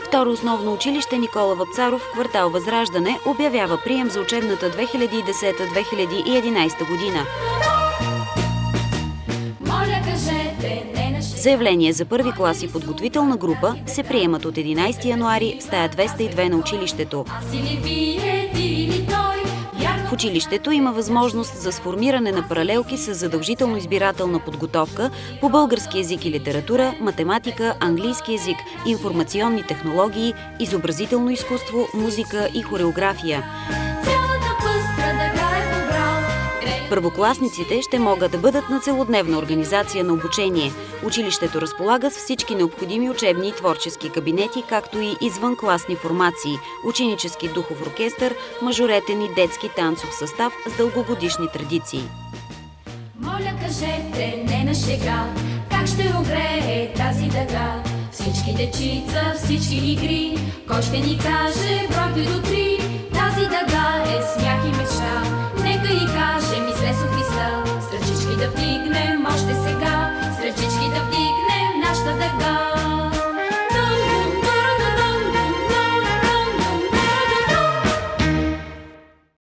Второ основно училище Никола Вапцаров в квартал Възраждане обявява прием за учебната 2010-2011 година. Заявления за първи клас и подготвителна група се приемат от 11 януари в стая 202 на училището. В училището има възможност за сформиране на паралелки с задължително избирателна подготовка по български език и литература, математика, английски език, информационни технологии, изобразително изкуство, музика и хореография. Първокласниците ще могат да бъдат на целодневна организация на обучение. Училището разполага с всички необходими учебни и творчески кабинети, както и извънкласни формации, ученически духов оркестър, мажоретен и детски танцов състав с дългогодишни традиции. Моля, кажете, не на шега, как ще огрее тази дъга? Всички дечица, всички игри, кой ще ни каже бройте до 3? Тази дъга е смях и мечта, нека и каже мисле с Христа, с ръчички да вдигнем още сега.